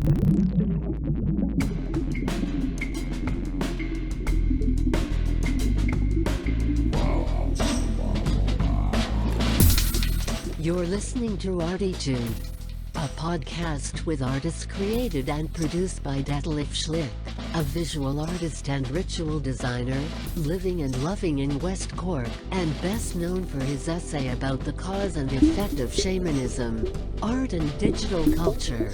You're listening to ArTEEtude, a podcast with artists created and produced by Detlef Schlich, a visual artist and ritual designer, living and loving in West Cork, and best known for his essay about the cause and effect of shamanism, art and digital culture.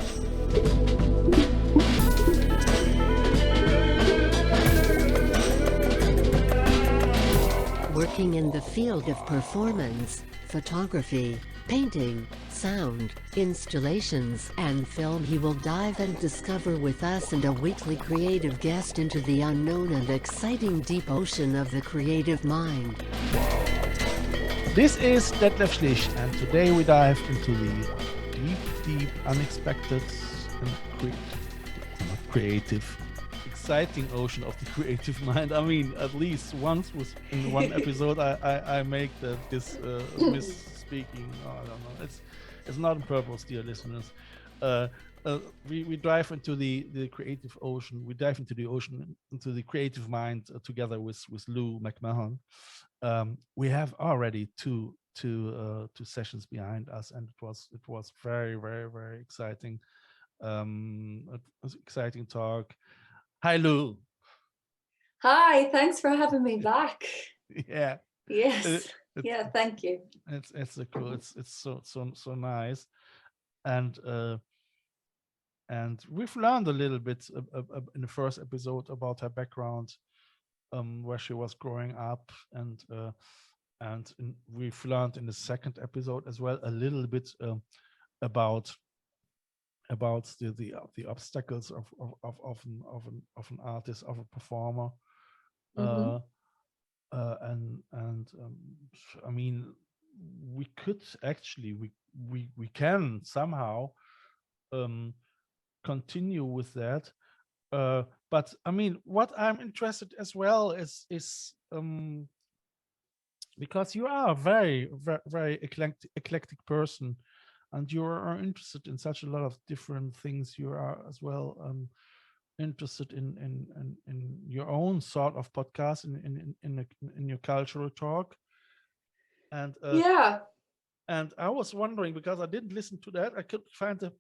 Working in the field of performance, photography, painting, sound, installations, and film, he will dive and discover with us and a weekly creative guest into the unknown and exciting deep ocean of the creative mind. This is Detlef Schlich, and today we dive into the deep, unexpected, and creative, exciting ocean of the creative mind. I mean, at least once in one episode, I make this misspeaking. Oh, I don't know. It's not on purpose, dear listeners. We dive into the creative ocean. We dive into the ocean, into the creative mind, together with Lou McMahon. We have already two sessions behind us, and it was very, very, very exciting. It was exciting talk. Hi, Lou. Hi, thanks for having me back. Yeah. Yes. Yeah, thank you. It's so cool. It's so nice, and we've learned a little bit in the first episode about her background, where she was growing up, and we've learned in the second episode as well a little bit about the obstacles of an artist, of a performer. Mhm. I mean, we could actually we can somehow continue with that, but I mean, what I'm interested as well is because you are a very, very, very eclectic person, and you are interested in such a lot of different things. You are as well interested in your own sort of podcast, in your cultural talk, and Yeah. and I was wondering, because I didn't listen to that, I couldn't find the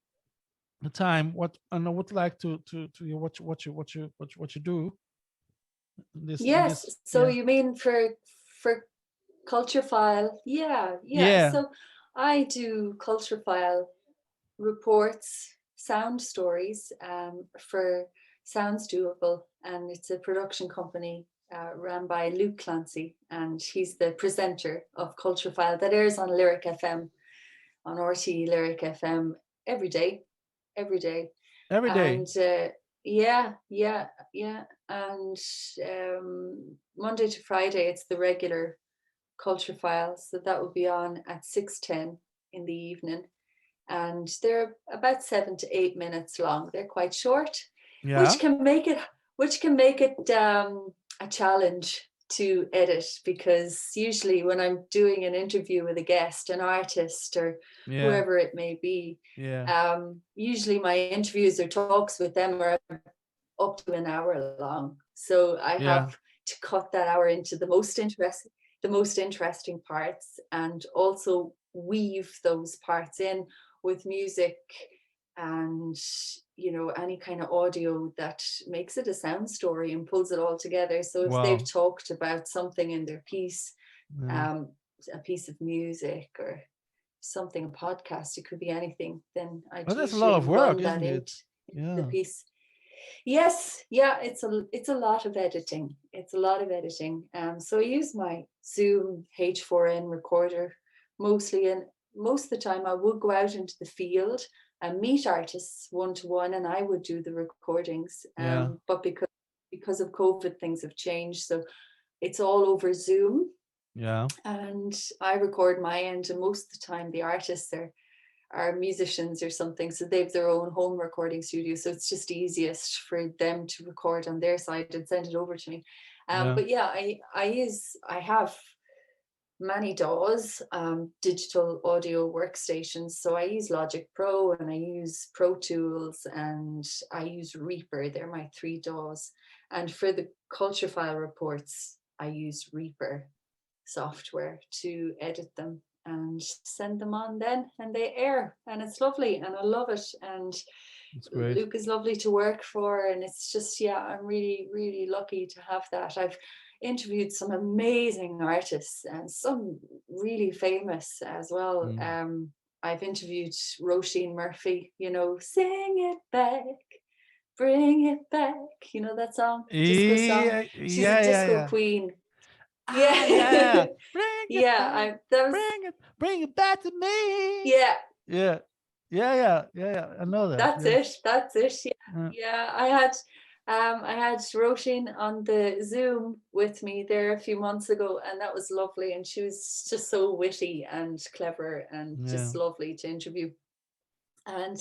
time. And I would like to hear what you do. Yes. So you mean for Culture File? Yeah. Yeah. So I do Culture File reports, sound stories for Sounds Doable, and it's a production company run by Luke Clancy, and he's the presenter of Culture File that airs on Lyric FM, on RT Lyric FM every day. Every day. And yeah. And Monday to Friday, it's the regular Culture File, so that will be on at 6:10 in the evening, and they're about 7 to 8 minutes long. They're quite short, Yeah. which can make it a challenge to edit, because usually when I'm doing an interview with a guest, an artist, or whoever it may be, usually my interviews or talks with them are up to an hour long. So I have to cut that hour into the most interesting parts, and also weave those parts in with music and any kind of audio that makes it a sound story and pulls it all together. So if they've talked about something in their piece, a piece of music or something, a podcast, it could be anything, then I that's a lot of work, that isn't it? the piece. Yes, it's a lot of editing. So I use my Zoom H4n recorder mostly, and most of the time I would go out into the field and meet artists one-to-one, and I would do the recordings. But because of COVID, things have changed, so it's all over Zoom. And I record my end, and most of the time the artists are musicians or something, so they have their own home recording studio, so it's just easiest for them to record on their side and send it over to me. But yeah, I have many DAWs, digital audio workstations. So I use Logic Pro and I use Pro Tools and I use Reaper. They're my 3 DAWs. And for the culture file reports, I use Reaper software to edit them and send them on then, and they air, and it's lovely and I love it. And It's great. Luke is lovely to work for, and it's just, yeah, I'm really, really lucky to have that. I've interviewed some amazing artists and some really famous as well. I've interviewed Roisin Murphy, you know, Sing It Back, Bring It Back, you know that song, disco song. She's a disco queen. Yeah. Bring it back to me. Yeah. I know that. That's it. Yeah. I had Roisin on the Zoom with me there a few months ago, and that was lovely. And she was just so witty and clever and just lovely to interview. And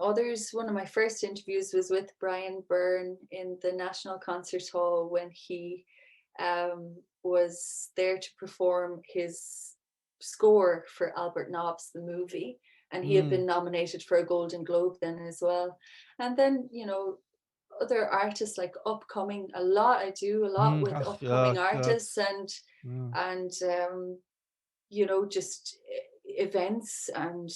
others, one of my first interviews was with Brian Byrne in the National Concert Hall when he was there to perform his score for Albert Nobbs, the movie. And he had been nominated for a Golden Globe then as well. And then, you know, other artists like upcoming, I do a lot with upcoming artists and you know, just events and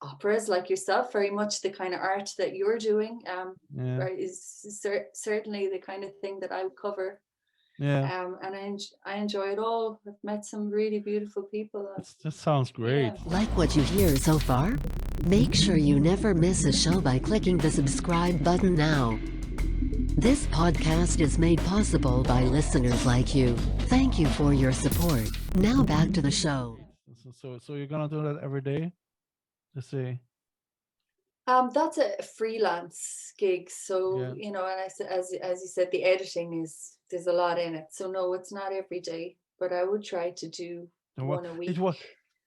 operas like yourself, very much the kind of art that you're doing is certainly the kind of thing that I would cover. And I enjoy it all. I've met some really beautiful people. That sounds great. Yeah. Like what you hear so far? Make sure you never miss a show by clicking the subscribe button now. This podcast is made possible by listeners like you. Thank you for your support. Now back to the show. So you're gonna do that every day? Let's see. That's a freelance gig. So you know, and as you said, the editing there's a lot in it. So no, it's not every day, but I would try to do one a week.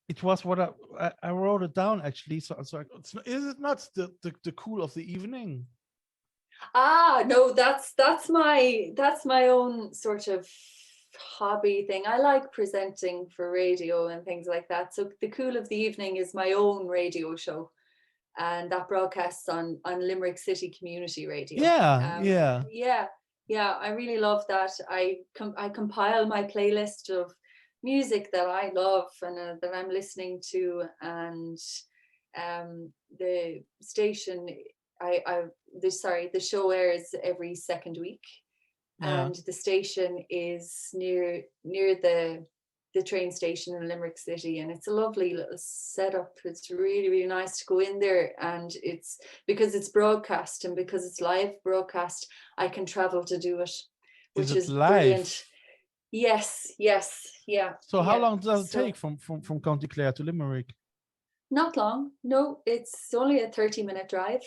It was what I wrote it down actually. So is it not the cool of the evening? No, that's my own sort of hobby thing. I like presenting for radio and things like that. So the cool of the evening is my own radio show, and that broadcasts on Limerick City Community Radio. Yeah, I really love that. I compile my playlist of music that I love and that I'm listening to, and the station the show airs every second week, and the station is near the train station in Limerick City, and it's a lovely little setup. It's really, really nice to go in there, and it's because it's broadcast and because it's live broadcast, I can travel to do it, which is brilliant. Yes, yeah. So how long does it take from County Clare to Limerick? Not long. No, it's only a 30-minute drive.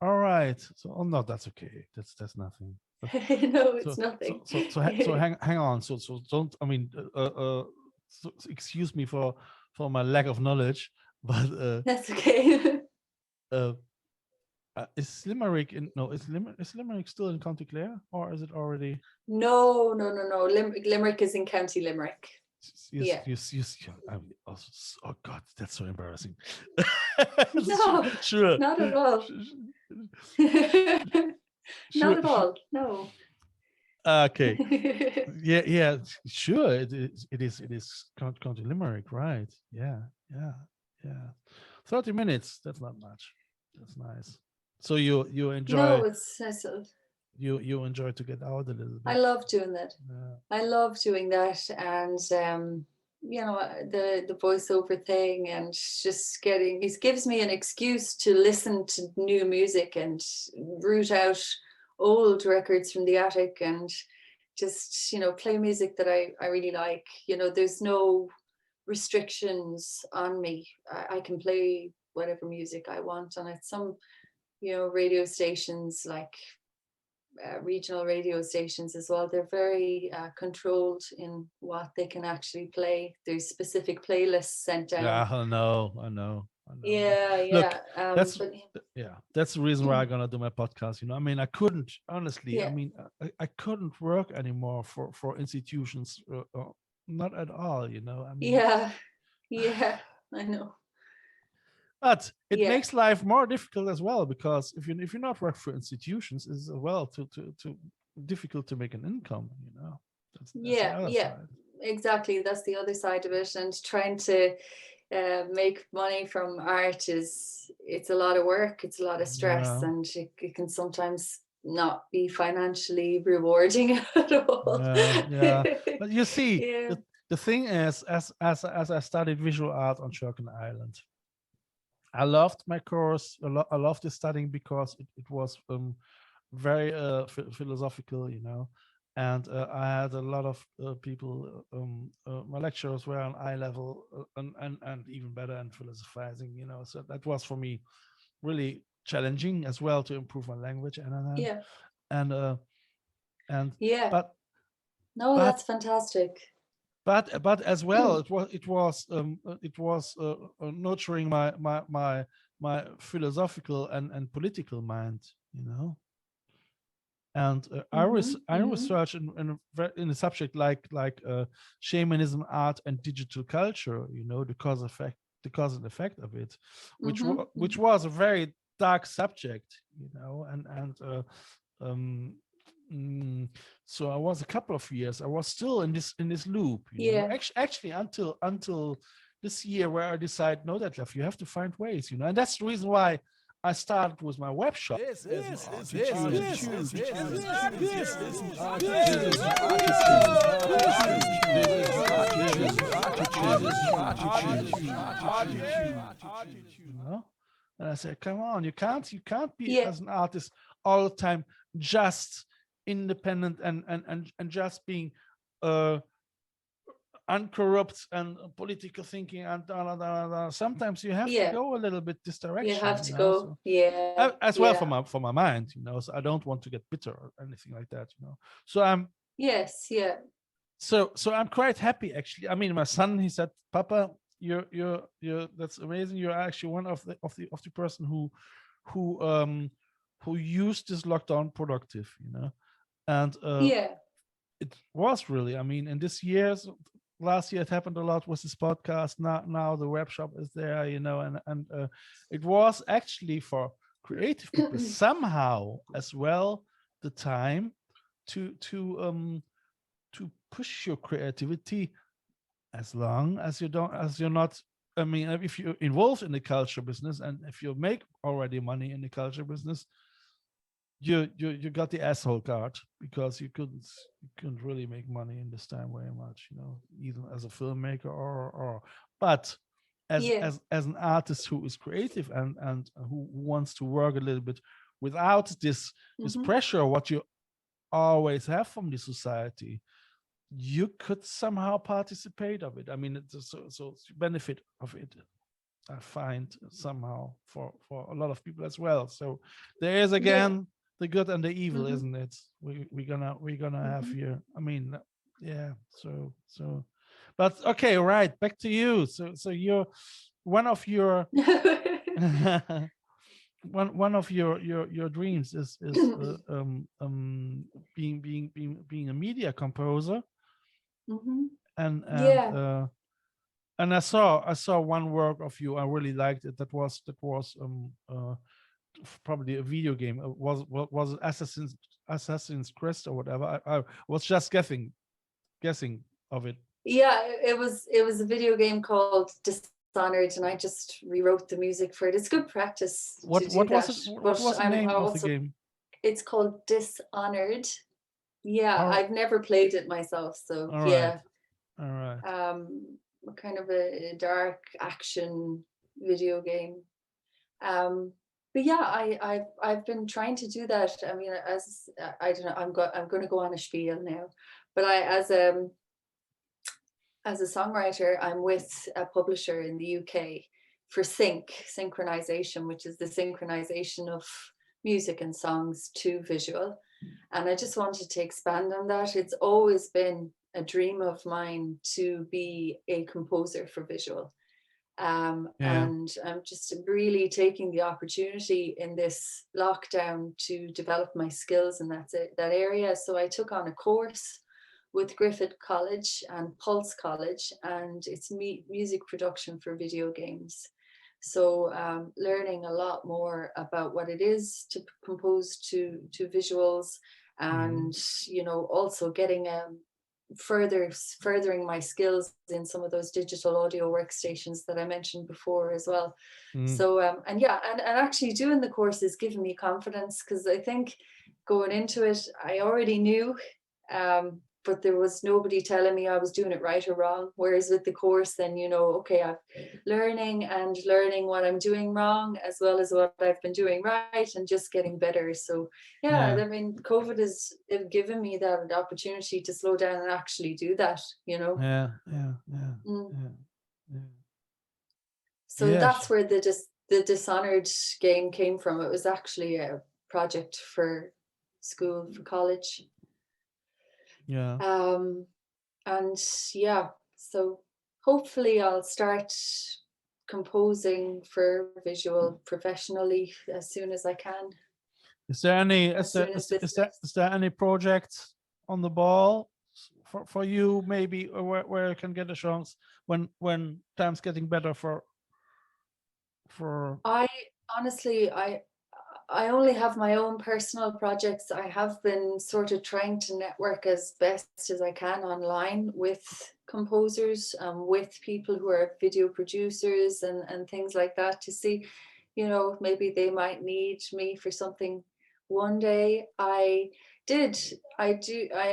All right. So no, that's okay. That's nothing. No, it's nothing. So hang on. So don't. I mean, excuse me for my lack of knowledge, but that's okay. Is Limerick is Limerick still in County Clare, or is it already? No. Limerick is in County Limerick. Oh God, that's so embarrassing. No, sure. Not at all. Not at all. No. Okay. Yeah. Sure. It is County Limerick, right? Yeah. 30 minutes. That's not much. That's nice. So you enjoy. No, it's you enjoy to get out a little bit. I love doing that. Yeah. I love doing that, and you know, the voiceover thing, and just it gives me an excuse to listen to new music and root out old records from the attic and just, you know, play music that I really like. You know, there's no restrictions on me. I can play whatever music I want, and it's some, you know, radio stations like regional radio stations as well, they're very controlled in what they can actually play. There's specific playlists sent out. Yeah, I know. Look, that's but that's the reason why I'm gonna do my podcast. I mean, I couldn't honestly. I yeah, mean, I couldn't work anymore for institutions, not at all. I mean, yeah, yeah, I know. but it Yeah, makes life more difficult as well, because if you not work for institutions, it's as well to difficult to make an income. That's the yeah, other yeah, side. exactly. That's the other side of it. And trying to make money from art it's a lot of work, it's a lot of stress, Yeah, and it can sometimes not be financially rewarding at all. yeah. But you see, Yeah. the thing is, as I studied visual art on Sherkin Island, I loved my course. I loved the studying because it was very philosophical, and I had a lot of people. My lecturers were on eye level, and even better in philosophizing, So that was for me really challenging as well to improve my language, Yeah. and and Yeah. but No, but that's fantastic. but as well, it was nurturing my philosophical and political mind, and Mm-hmm. I Mm-hmm. research in a subject like shamanism, art, and digital culture. The cause and effect of it, Mm-hmm. which was a very dark subject. Um, so I was a couple of years. I was still in this loop. Yeah. Actually until this year, where I decided, no, Detlef, you have to find ways. And that's the reason why I started with my web shop. And I said, come on, you can't be Yeah. as an artist all the time just independent and just being uncorrupt and political thinking and sometimes you have to Yeah. go a little bit this You direction, have to go. So Yeah. as well Yeah. for my mind, so I don't want to get bitter or anything like that, so Yes. Yeah. I'm quite happy, actually. I mean, my son, he said, Papa, you're that's amazing. You're actually one of the person who used this lockdown productive, and Yeah. it was really, I mean, in this year's last year it happened a lot with this podcast. Now the web shop is there, and it was actually for creative people somehow as well the time to push your creativity, as long as you're not, I mean, if you're involved in the culture business and if you make already money in the culture business, you got the asshole card, because you couldn't really make money in this time very much, even as a filmmaker or but as Yeah. as an artist who is creative and who wants to work a little bit without this Mm-hmm. pressure what you always have from the society, you could somehow participate of it. I mean, so benefit of it, I find, somehow for a lot of people as well. So there is again the good and the evil, Mm-hmm. isn't it? We're gonna have here. I mean, yeah. So, but okay, right. Back to you. So you're one of your one of your dreams is being a media composer, Mm-hmm. and Yeah. I saw one work of you. I really liked it. That was probably a video game. Was it Assassin's Crest or whatever? I was just guessing of it. Yeah, it was a video game called Dishonored, and I just rewrote the music for it. It's good practice to do What was that. it? What But was the I'm name of the also, game? it's called Dishonored. Yeah, All I've never played it myself, so right, yeah. all right. Kind of a dark action video game. But yeah, I've been trying to do that. I mean, as I don't know, I'm going to go on a spiel now, but as a songwriter, I'm with a publisher in the UK for synchronization, which is the synchronization of music and songs to visual. And I just wanted to expand on that. It's always been a dream of mine to be a composer for visual. And I'm just really taking the opportunity in this lockdown to develop my skills in that area. So I took on a course with Griffith College and Pulse College, and it's music production for video games. So learning a lot more about what it is to compose to visuals, and also getting furthering my skills in some of those digital audio workstations that I mentioned before as well. So and actually doing the course has given me confidence, because I think going into it I already knew, but there was nobody telling me I was doing it right or wrong. Whereas with the course, then okay, I'm learning what I'm doing wrong as well as what I've been doing right, and just getting better. So I mean, COVID has given me that opportunity to slow down and actually do that. So that's where the Dishonored game came from. It was actually a project for school, for college. And so hopefully I'll start composing for visual professionally as soon as I can. Is there any project on the ball for you, maybe, where you can get a chance when time's getting better for I only have my own personal projects. I have been sort of trying to network as best as I can online with composers, with people who are video producers and things like that, to see, maybe they might need me for something one day. I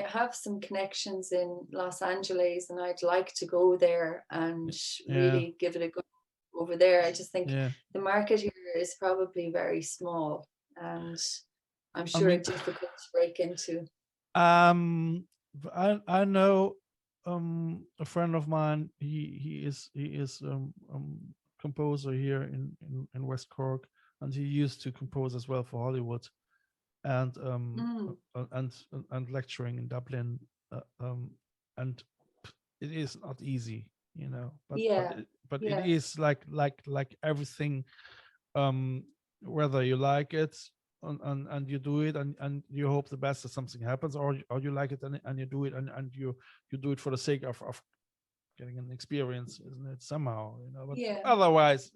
have some connections in Los Angeles, and I'd like to go there and really give it a go over there. I just think the market here is probably very small, and I'm sure it's difficult to break into. I know a friend of mine. He is composer here in West Cork, and he used to compose as well for Hollywood, and and lecturing in Dublin, and it is not easy, but it is like everything, whether you like it and you do it and you hope the best that something happens, or you like it and you do it and you do it for the sake of getting an experience, isn't it, somehow, but otherwise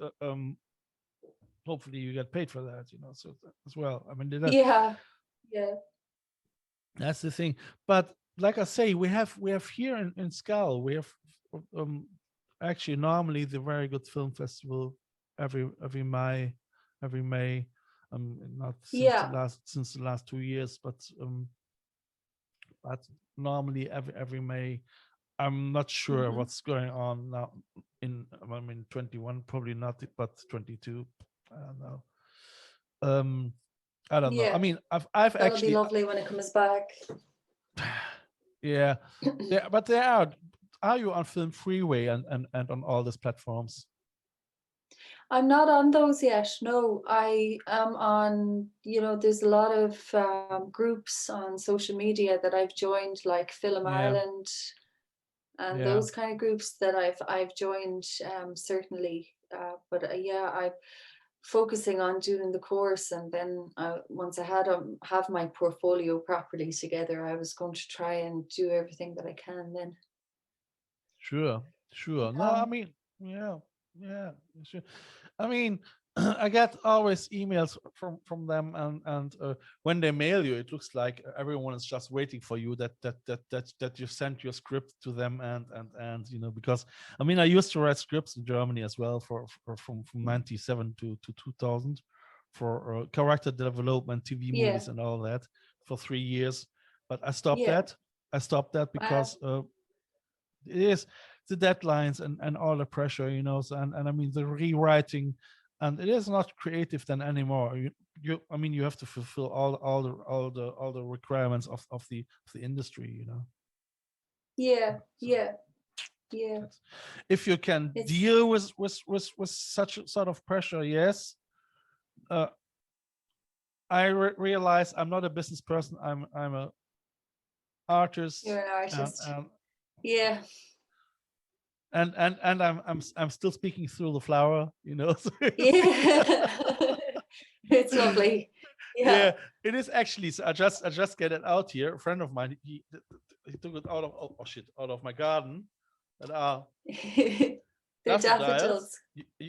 hopefully you get paid for that, so as well. I mean, that's the thing. But like I say, we have here in Skull, we have actually normally the very good film festival every May, not since the last 2 years, but normally every May. I'm not sure what's going on now in 21, probably not, but 22, I don't know. I don't know. I mean, I've That'll actually be lovely when it comes back. But are you on Film Freeway and on all these platforms? I'm not on those yet. No, I am on, there's a lot of groups on social media that I've joined, like Film Ireland and those kind of groups that I've joined, certainly. But I'm focusing on doing the course, and then once I have my portfolio properly together, I was going to try and do everything that I can then. Sure. No, I mean, sure. I mean, I get always emails from them, and when they mail you, it looks like everyone is just waiting for you that you sent your script to them, and because I mean, I used to write scripts in Germany as well from 97 to 2000 for character development, TV movies, and all that for 3 years, but I stopped that because it is the deadlines and all the pressure, so, and I mean the rewriting, and it is not creative then anymore. I mean, you have to fulfill all the requirements of the industry, If you can deal with such sort of pressure, yes. I realize I'm not a business person. I'm a artist. You're an artist. and I'm still speaking through the flower, you know. So Yeah. It's lovely. yeah, Yeah. it is actually. So I just get it out here. A friend of mine, he took it out of shit, out of my garden. That are They're daffodils. daffodils.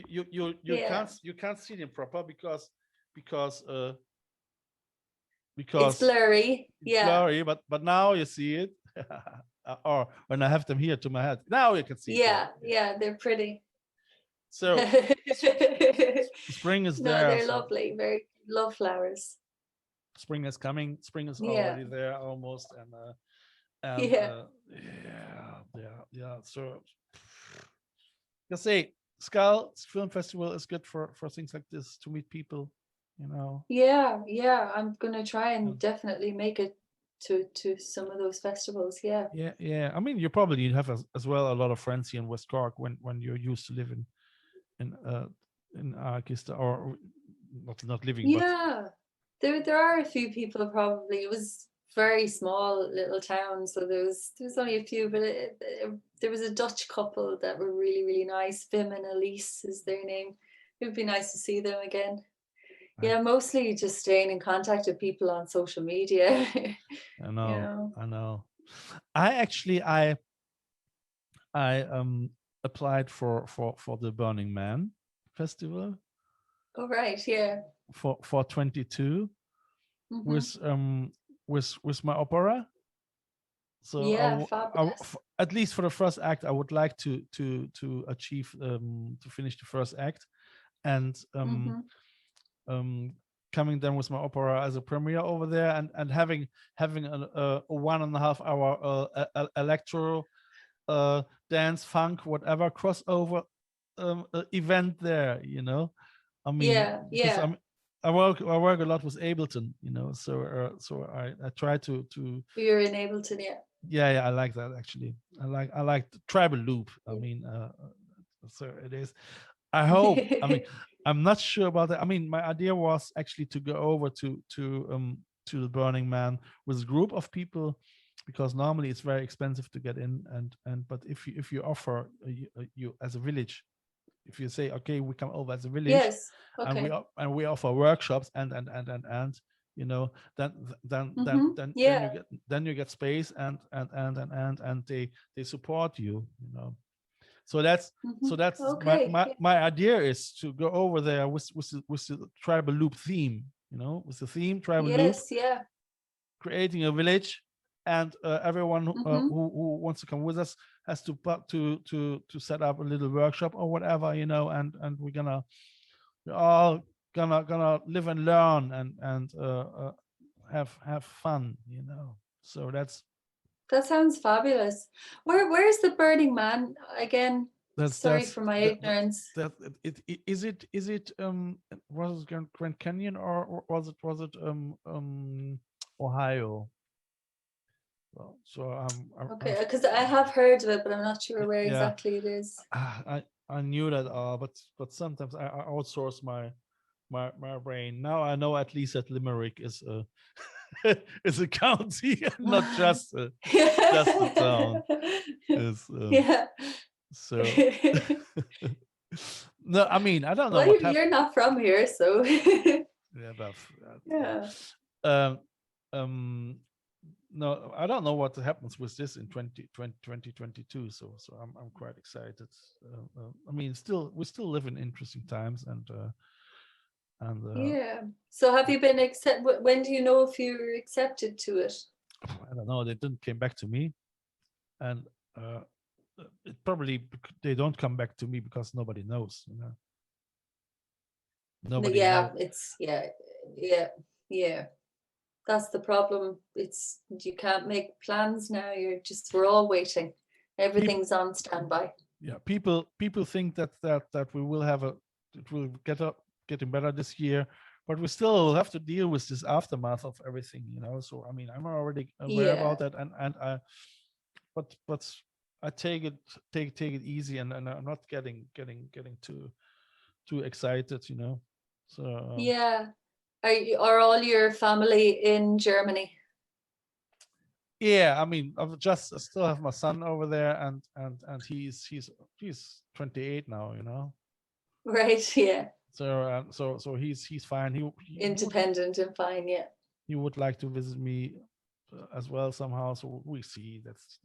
You Yeah. can't see them proper because It's because blurry. it's Yeah. blurry. But now you see it. Or when I have them here to my head, now you can see it. Yeah. Yeah. They're pretty. So spring is No, there. they're So lovely. Very love flowers. spring is coming. Spring is Yeah. already there almost, and Yeah. yeah. So I say, Skull Film Festival is good for things like this, to meet people, you know. Yeah. Yeah. I'm gonna try Yeah, and definitely make it to some of those festivals. Yeah. yeah. I mean, you probably have as well a lot of friends here in West Cork when you're used to live in Arkista, or not living, but Yeah. There are a few people probably. It was very small little town, so there was only a few, but there was a Dutch couple that were really, really nice. Vim and Elise is their name. It would be nice to see them again. I, Yeah, mostly just staying in contact with people on social media. I You know, know. I know. I actually I applied for the Burning Man festival Oh right, yeah. for 22 Hmm. with my opera. So Yeah, fabulous. at least for the first act, I would like to achieve to finish the first act, and Hmm. um, coming then with my opera as a premiere over there, and having a 1.5 hour electro dance, funk, whatever crossover event there, you know. I mean, Yeah, because yeah. I work a lot with Ableton, you know, so I try to You're in Ableton, yeah. yeah, I like that actually. I like the tribal loop. I mean, so it is. I hope. I mean, I'm not sure about that. I mean, my idea was actually to go over to the Burning Man with a group of people, because normally it's very expensive to get in, and but if you offer you as a village, if you say, okay, we come over as a village, Yes. and Okay. we offer workshops and you know, then Yeah. you get space, and they support you, you know. So that's Hmm. so that's Okay. Yeah. my idea is to go over there with the tribal loop theme, you know, with the theme tribal loop, Yes. Yeah. creating a village, and everyone Hmm. who wants to come with us has to set up a little workshop or whatever, you know, and we're all gonna live and learn, and have fun, you know. So That sounds fabulous. Where's the Burning Man again? Sorry that's for my that, ignorance. is it was it Grand Canyon, or was it Ohio? Well, so Okay, because I have heard of it, but I'm not sure where yeah, exactly it is. I knew that, but sometimes I outsource my brain. Now I know at least that Limerick is a is a county and not just a town. Is Yeah. so no, I mean, I don't know Well, what happened. you're not from here, so Yeah, but yeah. um um no, I don't know what happens with this in 2022. So I'm quite excited. I mean, still we still live in interesting times, and Yeah. So have you been accept? When do you know if you're accepted to it? I don't know. They didn't came back to me, and it probably they don't come back to me because nobody knows. You know, No, nobody yeah, knows. it's yeah, yeah. That's the problem. It's you can't make plans now. We're all waiting. People, Everything's on standby. yeah, people think that we will have it will getting better this year, but we still have to deal with this aftermath of everything. You know, so I mean, I'm already aware Yeah. about that, and I but I take it easy, and I'm not getting too excited, you know. So Yeah. Are all your family in Germany? Yeah, I mean, I still have my son over there, and he's 28 now, you know. Right. Yeah. So he's fine. Independent and fine. Yeah. He would like to visit me as well somehow. So we see. That's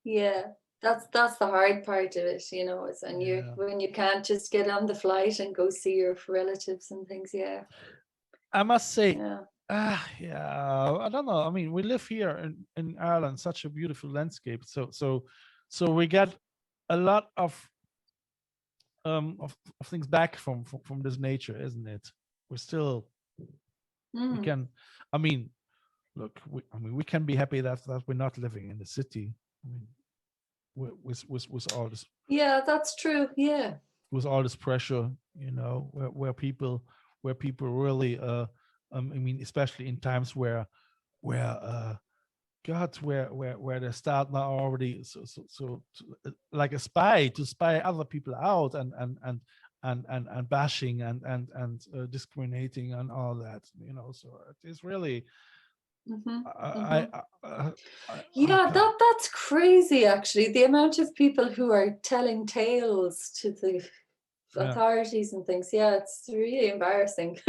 yeah. That's the hard part of it, you know. Is when you can't just get on the flight and go see your relatives and things. Yeah. I must say. Yeah. I don't know. I mean, we live here in Ireland, such a beautiful landscape. So we get a lot of things back from this nature, isn't it? We're still we can. I mean, look, we can be happy that we're not living in the city. I mean, with all this. Yeah, that's true. Yeah. With all this pressure, you know, where people really I mean, especially in times where God, where they start now already like a spy to spy other people out and bashing and discriminating and all that, you know. So it is really that's crazy, actually, the amount of people who are telling tales to the authorities and things. Yeah, it's really embarrassing.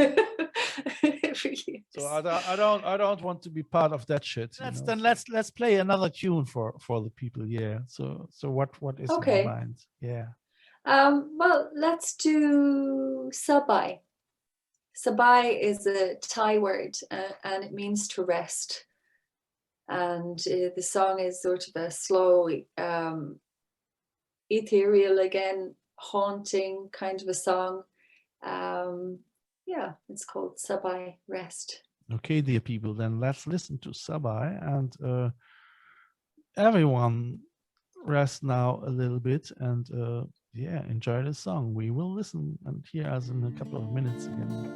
It really is. So I don't want to be part of that shit. Let's play another tune for the people. Yeah. So what is in your mind? Yeah. Well, let's do Sabai. Sabai is a Thai word, and it means to rest. And the song is sort of a slow, ethereal, again, haunting kind of a song. Yeah, it's called Sabai, Rest. Okay, dear people, then let's listen to Sabai, and everyone rest now a little bit, and yeah, enjoy the song. We will listen and hear us in a couple of minutes again.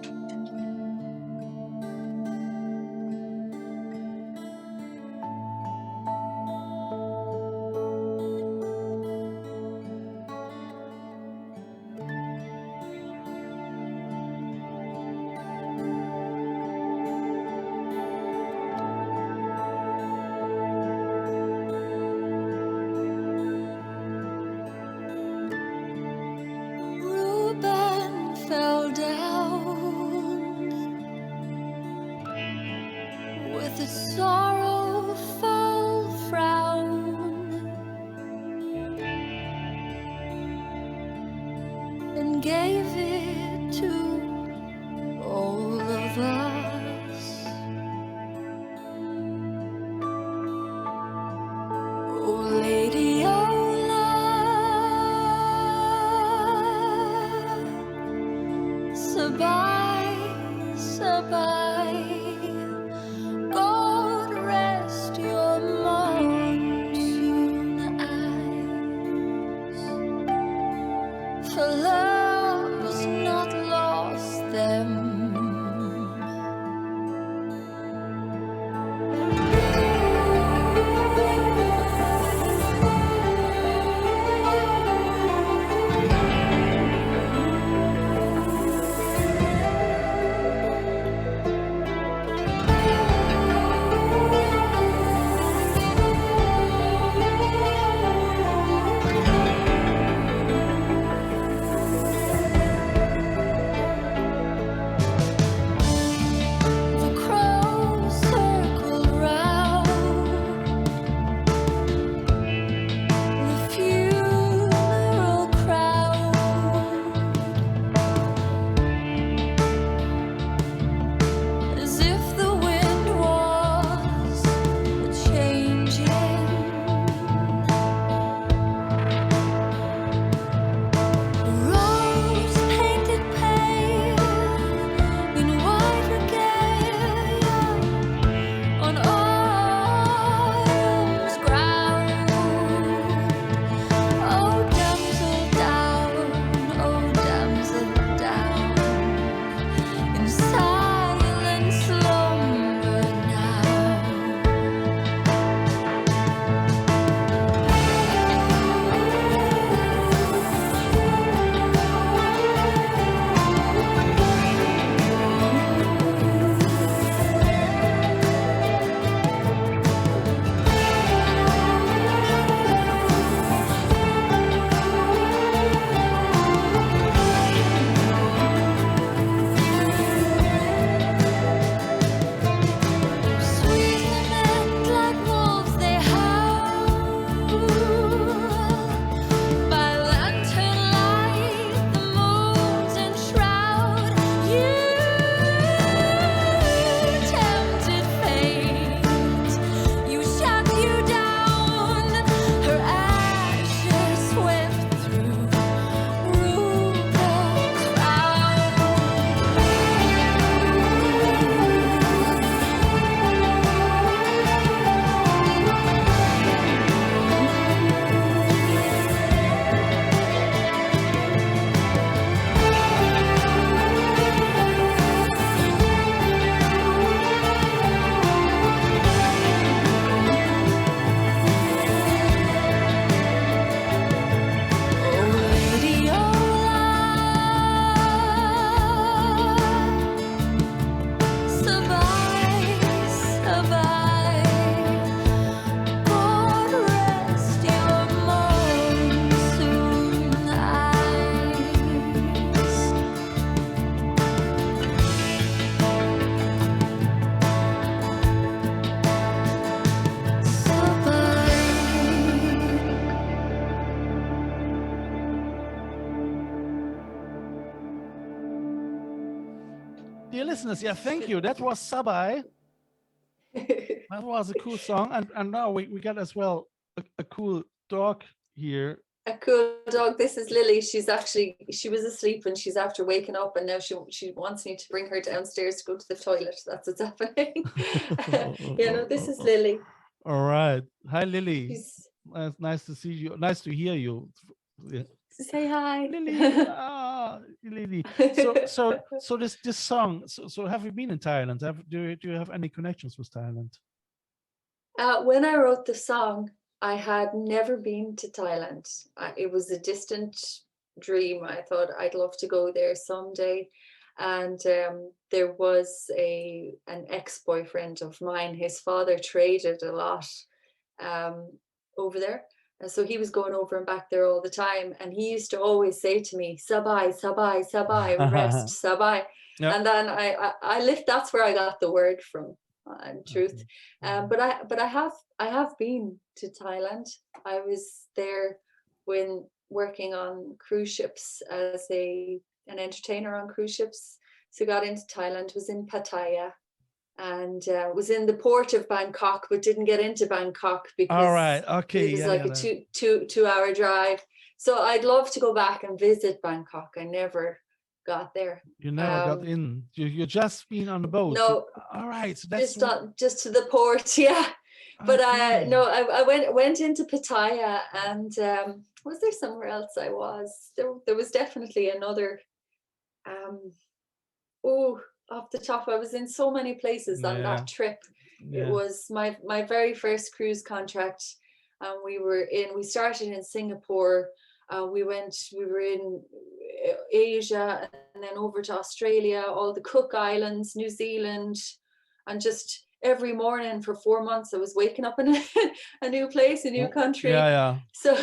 Dear listeners, yeah, thank you. That was Sabai. That was a cool song. And now we got as well a cool dog here. A cool dog. This is Lily. She was asleep and she's after waking up, and now she wants me to bring her downstairs to go to the toilet. That's what's happening. This is Lily. All right. Hi, Lily. She's... Nice to see you. Nice to hear you. Yeah. Say hi, Lily. Lily. So this song. So have you been in Thailand? Do you have any connections with Thailand? When I wrote the song, I had never been to Thailand. It was a distant dream. I thought I'd love to go there someday. And there was an ex-boyfriend of mine. His father traded a lot over there. And so he was going over and back there all the time. And he used to always say to me, Sabai, Sabai, Sabai, rest, Sabai. Yep. And then I lift, that's where I got the word from. In truth, but I have been to Thailand. I was there when working on cruise ships as an entertainer on cruise ships. So got into Thailand, was in Pattaya, and was in the port of Bangkok, but didn't get into Bangkok because it was like a two-hour drive. So I'd love to go back and visit Bangkok. I never got there. You never got in. You just been on the boat. No. All right. So that's just to the port, yeah. But I went into Pattaya, and was there somewhere else I was? There was definitely another. Off the top, I was in so many places on that trip. Yeah. It was my very first cruise contract, and we started in Singapore. We were in Asia, and then over to Australia, all the Cook Islands, New Zealand, and just every morning for 4 months I was waking up in a new place, a new country. So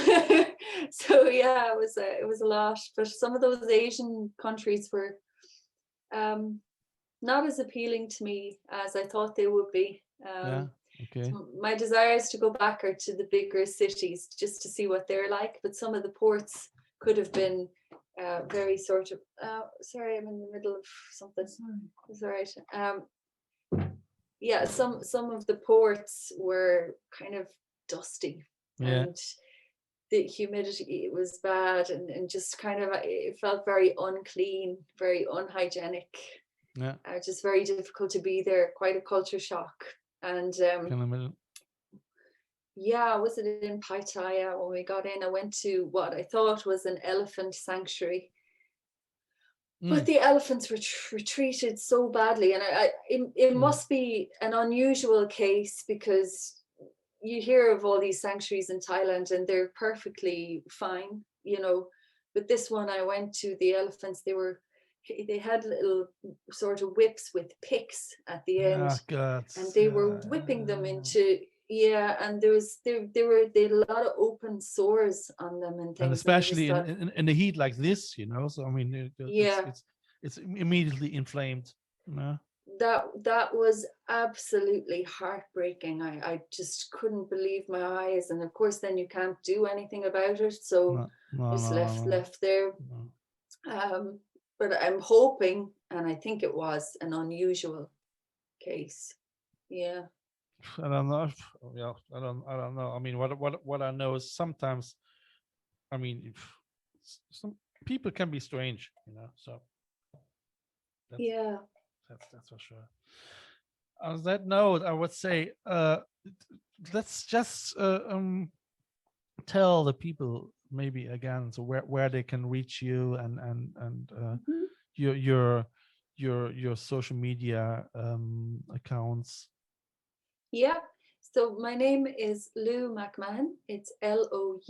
yeah, it was a lot. But some of those Asian countries were not as appealing to me as I thought they would be. So my desire is to go back or to the bigger cities just to see what they're like. But some of the ports could have been very sort of. Sorry, I'm in the middle of something. It's all right. Some of the ports were kind of dusty, and the humidity was bad, and just kind of it felt very unclean, very unhygienic. Just very difficult to be there. Quite a culture shock. And was it in Pattaya when we got in? I went to what I thought was an elephant sanctuary, but the elephants were treated so badly, and it must be an unusual case, because you hear of all these sanctuaries in Thailand and they're perfectly fine, but this one I went to, the elephants, they had little sort of whips with picks at the end, and they were whipping them into and they had a lot of open sores on them and things, and especially in the heat like this, so I mean it's immediately inflamed. That was absolutely heartbreaking. I just couldn't believe my eyes, and of course then you can't do anything about it, so it's left there. But I'm hoping, and I think it was an unusual case. Yeah. I don't know. I don't know. I mean, what I know is sometimes, I mean, some people can be strange, So. That's for sure. On that note, I would say, let's just tell the people maybe again, so where they can reach you and your social media accounts. So my name is Lou McMahon. It's Lou,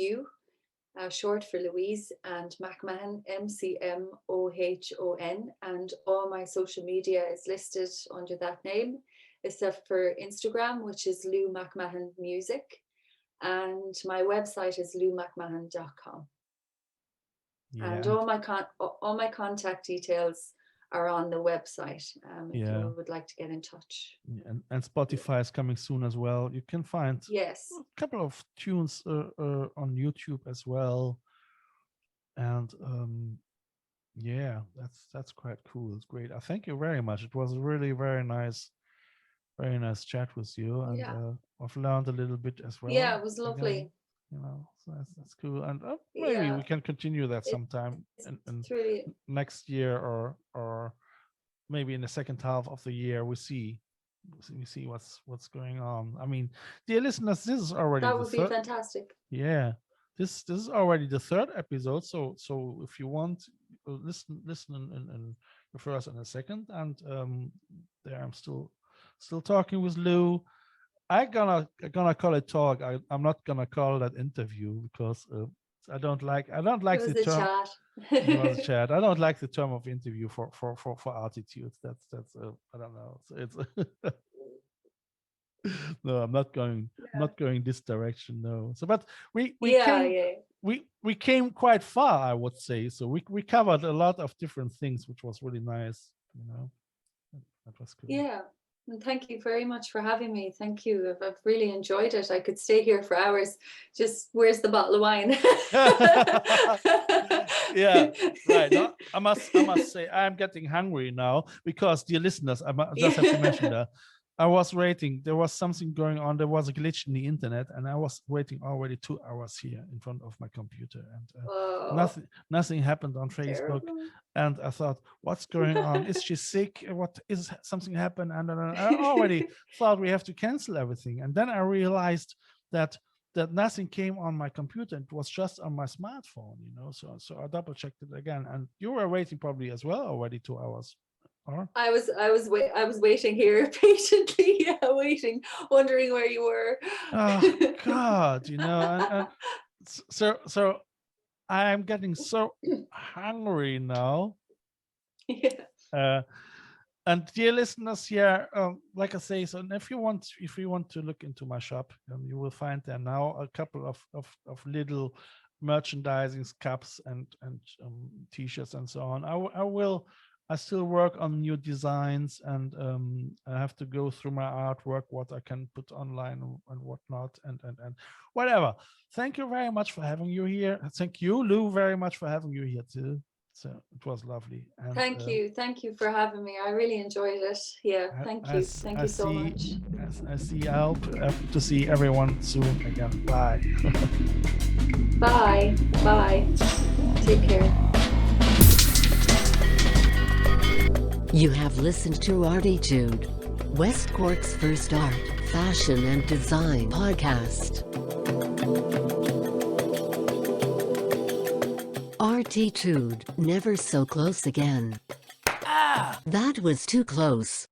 short for Louise, and McMahon, McMahon, and all my social media is listed under that name, except for Instagram, which is Lou McMahon Music. And my website is loumcmahon.com. And all my contact details are on the website if you would like to get in touch. And Spotify is coming soon as well. You can find a couple of tunes on YouTube as well. And Yeah, that's quite cool. It's great. I thank you very much. It was a really very nice chat with you, and Yeah. I've learned a little bit as well. Yeah, it was Again, lovely. so that's cool. And maybe we Yeah. can continue that It's sometime in really, next year, or maybe in the second half of the year. We see what's going on. I mean, dear listeners, this is already that the would be third. fantastic. Yeah, this is already the third episode. So if you want, listen in the first and the second, and there I'm still talking with Lou. I'm gonna call it talk. I'm not gonna call that interview, because I don't like It the was a term. chat. It was a chat. I don't like the term of interview for ArTEEtude. That's I don't know. It's no, I'm not going. I'm not going this direction. No. So, but we Yeah, came yeah. we came quite far, I would say. So we covered a lot of different things, which was really nice. That was cool. Yeah. And thank you very much for having me. Thank you. I've really enjoyed it. I could stay here for hours. Just where's the bottle of wine? Yeah, right. No, I must say I'm getting hungry now, because, dear listeners, I just have to mention that I was waiting. There was something going on. There was a glitch in the internet, and I was waiting already 2 hours here in front of my computer, and nothing happened on Facebook. Terrible. And I thought, what's going on? Is she sick? What is something happened? And I already thought we have to cancel everything. And then I realized that nothing came on my computer. It was just on my smartphone, So I double checked it again. And you were waiting probably as well already 2 hours. Or? I was waiting here patiently, waiting, wondering where you were. Oh God, and so I'm getting so hungry now. Yeah. And dear listeners, here, like I say, so if you want to look into my shop, you will find there now a couple of little merchandising cups and t-shirts and so on. I still work on new designs, and I have to go through my artwork, what I can put online and whatnot, and whatever. Thank you very much for having you here. Thank you, Lou, very much for having you here too. So it was lovely. And, thank you for having me. I really enjoyed it. Yeah, thank you so much. I hope to see everyone soon again. Bye. Bye. Take care. You have listened to ArTEEtude, West Cork's first art, fashion and design podcast. ArTEEtude, never so close again. That was too close.